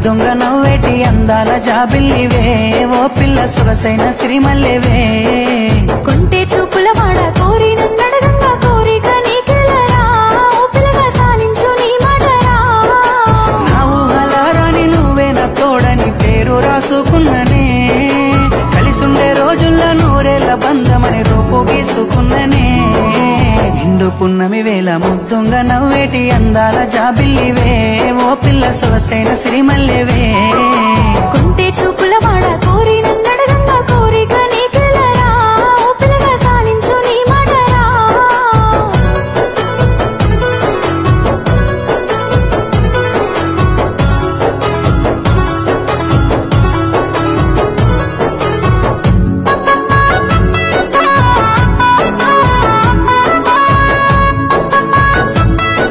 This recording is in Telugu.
ముద్దుంగ నవ్వేటి అందాల జాబిల్లివే ఓ పిల్ల సొగసైన సిరిమల్లెవే కొంటే చూపుల వాడ కోరి నన్నడగంగా కోరిక నీకెలరా ఓ పిల్లగా సాలించు నీ మాటరా నా ఊహలారాని నువ్వే నా తోడని పేరు రాసుకున్ననే కలిసుండే రోజుల్లో నూరేళ్ల బంధమని రూపు గీసుకున్ననే నిండు పున్నమి వేళ ముద్దుంగ నవ్వేటి అందాల జాబిల్లివే ఓ పిల్ల సొగసైన సిరిమల్లెవే కొంటే చూపు